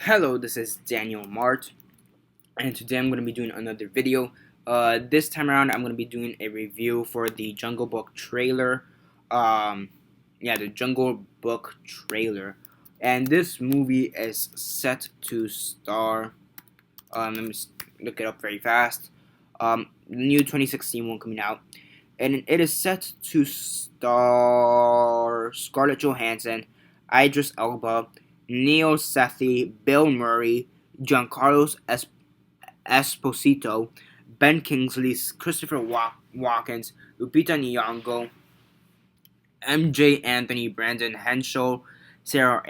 Hello, this is Daniel Mart, and today I'm going to be doing another video. This time around, I'm going to be doing a review for the Jungle Book trailer. Um, the Jungle Book trailer. And this movie is set to star. Let me look it up very fast. New 2016 one coming out. And it is set to star Scarlett Johansson, Idris Elba, Neil Sethi, Bill Murray, Giancarlo Esposito, Ben Kingsley, Christopher Watkins, Lupita Nyong'o, MJ Anthony, Brandon Henschel, Sarah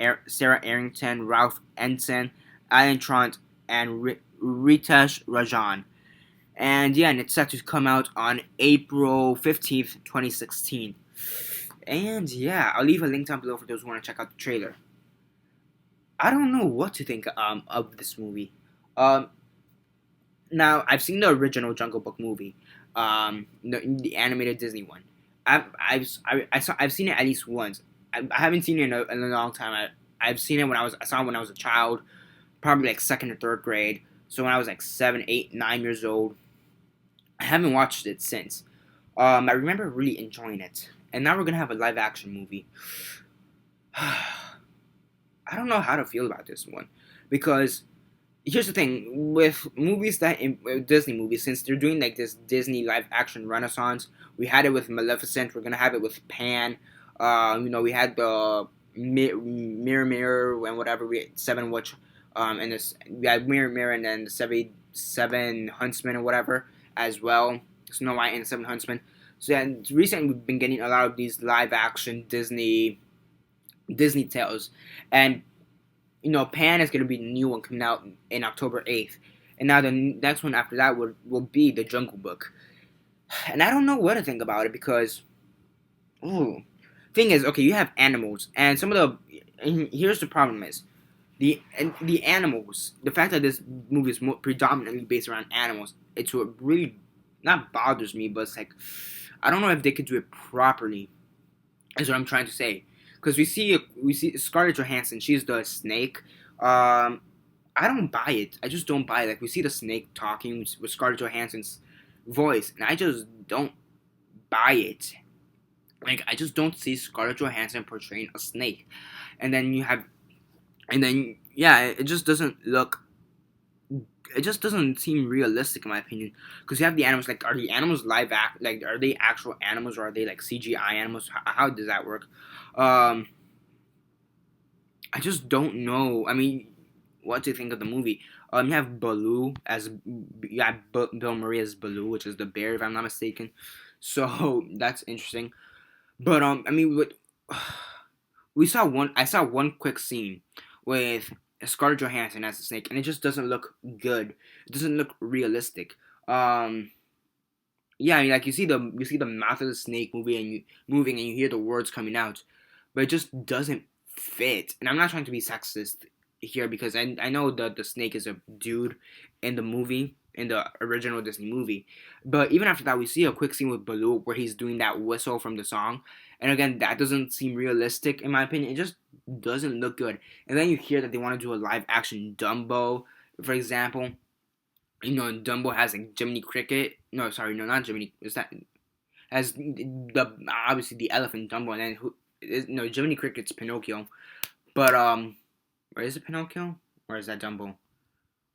Arrington, Ralph Ensign, Alan Trant, and Ritesh Rajan. And it's set to come out on April 15th, 2016. And I'll leave a link down below for those who want to check out the trailer. I don't know what to think of this movie. Um, Now I've seen the original Jungle Book movie, the animated Disney one. I've seen it at least once. I haven't seen it in a long time. I've seen it I saw it when I was a child, probably like second or third grade. So when I was like 7, 8, 9 years old, I haven't watched it since. I remember really enjoying it, and now we're gonna have a live action movie. I don't know how to feel about this one because here's the thing with movies with Disney movies, since they're doing like this Disney live action renaissance. We had it with Maleficent. We're gonna have it with Pan. We had the Mirror and whatever. We had Seven Witch, and this we had Mirror and then the seven Huntsmen or whatever as well. Snow White and the Seven Huntsmen. So recently we've been getting a lot of these live action Disney tales, and Pan is going to be the new one coming out in October 8th. And now the next one after that will be The Jungle Book. And I don't know what to think about it because, thing is, okay, you have animals, and and here's the problem is, the animals, the fact that this movie is predominantly based around animals, it's what really, not bothers me, but it's like, I don't know if they could do it properly, is what I'm trying to say. Because we see Scarlett Johansson, she's the snake. I don't buy it. I just don't buy it. Like we see the snake talking with Scarlett Johansson's voice, and I just don't buy it. Like I just don't see Scarlett Johansson portraying a snake, and then it just doesn't look. It just doesn't seem realistic in my opinion. Because you have the animals. Like, are the animals live act? Like, are they actual animals or are they like CGI animals? How does that work? Um, I just don't know. I mean, what to think of the movie? You have Baloo as Bill Murray as Baloo, which is the bear, if I'm not mistaken. So that's interesting. But I mean, we saw one. I saw one quick scene with Scarlett Johansson as the snake, and it just doesn't look good. It doesn't look realistic. Um, yeah, I mean, like you see the mouth of the snake moving, and you hear the words coming out, but it just doesn't fit. And I'm not trying to be sexist here because I know that the snake is a dude in the movie, in the original Disney movie. But even after that, we see a quick scene with Baloo where he's doing that whistle from the song, and again, that doesn't seem realistic in my opinion. It just doesn't look good. And then you hear that they want to do a live action Dumbo, for example. Dumbo has like Jiminy Cricket. No, sorry, no, not Jiminy. Is that has the obviously the elephant Dumbo, and then no, Jiminy Cricket's Pinocchio. But or is it Pinocchio or is that Dumbo?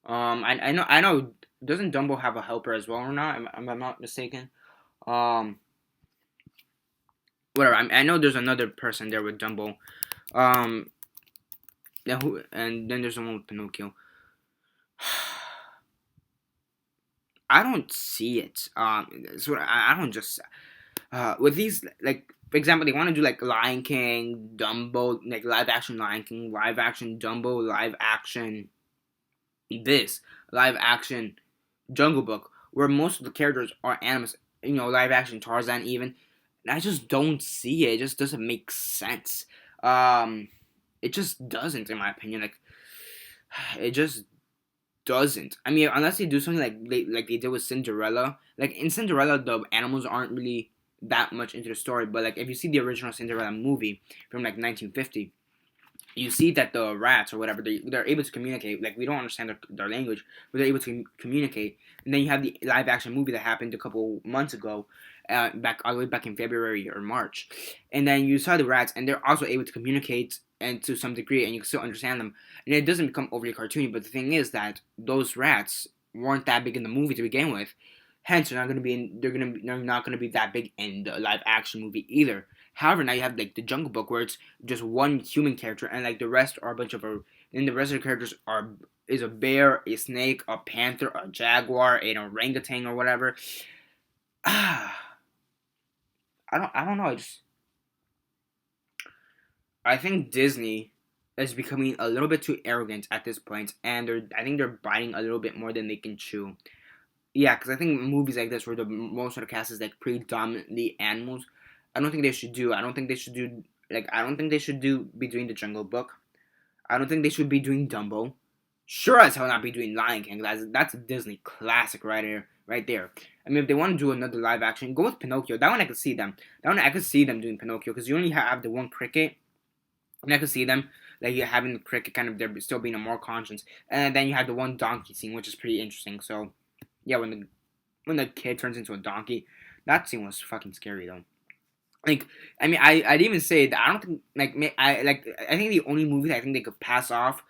I know. Doesn't Dumbo have a helper as well or not? Am I not mistaken? Um, Whatever. I know there's another person there with Dumbo. Um, and then there's the one with Pinocchio. I don't see it. So I don't just with these, like, for example, they want to do like Lion King, Dumbo, like live action Lion King, live action Dumbo, live action this, live action Jungle Book, where most of the characters are animals. Live action Tarzan even. And I just don't see it. It just doesn't make sense. Um, it just doesn't, in my opinion. Like, it just doesn't. I mean, unless they do something like they did with Cinderella. Like in Cinderella, the animals aren't really that much into the story. But like if you see the original Cinderella movie from like 1950, you see that the rats or whatever they're able to communicate. Like we don't understand their language, but they're able to communicate. And then you have the live action movie that happened a couple months ago, back all the way back in February or March. And then you saw the rats, and they're also able to communicate and to some degree, and you can still understand them. And it doesn't become overly cartoony. But the thing is that those rats weren't that big in the movie to begin with. Hence, they're not going to be in, they're not going to be that big in the live action movie either. However, now you have like the Jungle Book where it's just one human character and like the rest are a bunch of and the rest of the characters are is a bear, a snake, a panther, a jaguar, an orangutan or whatever. Ah, I don't know. I think Disney is becoming a little bit too arrogant at this point, and I think they're biting a little bit more than they can chew. Yeah, because I think movies like this where the most of the cast is like predominantly animals, I don't think they should do. I don't think they should do like I don't think they should do be doing the Jungle Book. I don't think they should be doing Dumbo. Sure as hell not be doing Lion King. That's a Disney classic right there, right there. I mean, if they want to do another live action, go with Pinocchio. That one I could see them. That one I could see them doing Pinocchio because you only have the one cricket, and I could see them like you having the cricket kind of there still being a more conscience, and then you have the one donkey scene, which is pretty interesting. So yeah, when the kid turns into a donkey, that scene was fucking scary though. Like, I mean, I'd even say that I don't think I think the only movie that I think they could pass off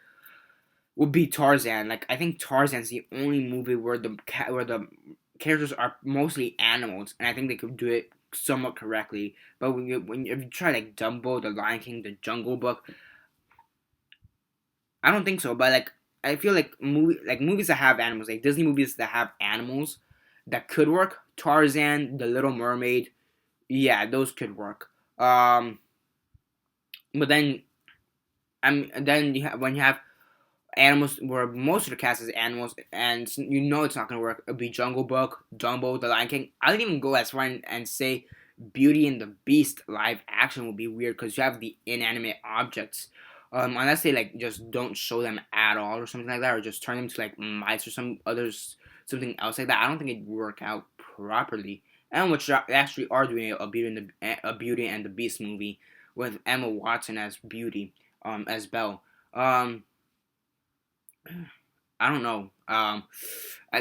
would be Tarzan. Like, I think Tarzan's the only movie where the characters are mostly animals, and I think they could do it somewhat correctly. But if you try like Dumbo, The Lion King, The Jungle Book, I don't think so. But like, I feel like movies that have animals, like Disney movies that have animals, that could work. Tarzan, The Little Mermaid, yeah, those could work. But then when you have animals where most of the cast is animals, and you know it's not gonna work. It'd be Jungle Book, Dumbo, The Lion King. I don't even go as far and say Beauty and the Beast live action would be weird because you have the inanimate objects. Unless they like just don't show them at all or something like that, or just turn them to like mice or something else like that. I don't think it'd work out properly. And which they actually are doing a Beauty and the Beast movie with Emma Watson as Beauty, as Belle. I don't know.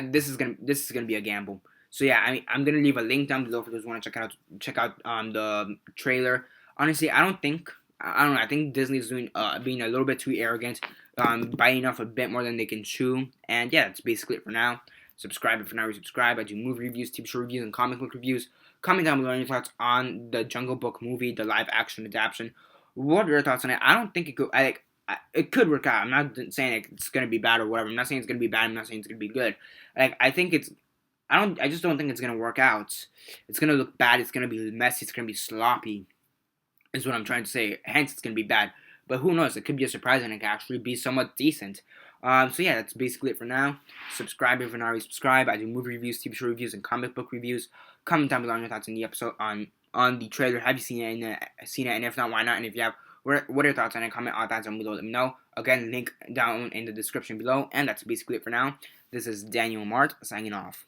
This is gonna be a gamble. So yeah, I mean, I'm gonna leave a link down below for those who want to check out the trailer. Honestly, I don't know. I think Disney's being a little bit too arrogant, biting off a bit more than they can chew. And yeah, that's basically it for now. Subscribe if you're not subscribed. I do movie reviews, TV show reviews, and comic book reviews. Comment down below your thoughts on the Jungle Book movie, the live action adaptation. What are your thoughts on it? I don't think it could. It could work out. I'm not saying it's gonna be bad or whatever. I'm not saying it's gonna be bad. I'm not saying it's gonna be good. Like I think it's. I just don't think it's gonna work out. It's gonna look bad. It's gonna be messy. It's gonna be sloppy. Is what I'm trying to say. Hence, it's gonna be bad. But who knows? It could be a surprise and it could actually be somewhat decent. So yeah, that's basically it for now. Subscribe if you're not already subscribed. I do movie reviews, TV show reviews, and comic book reviews. Comment down below your thoughts on the episode on the trailer. Have you seen it? And if not, why not? And if you have, what are your thoughts on it? Comment all thoughts down below. Let me know. Again, link down in the description below. And that's basically it for now. This is Daniel Mart signing off.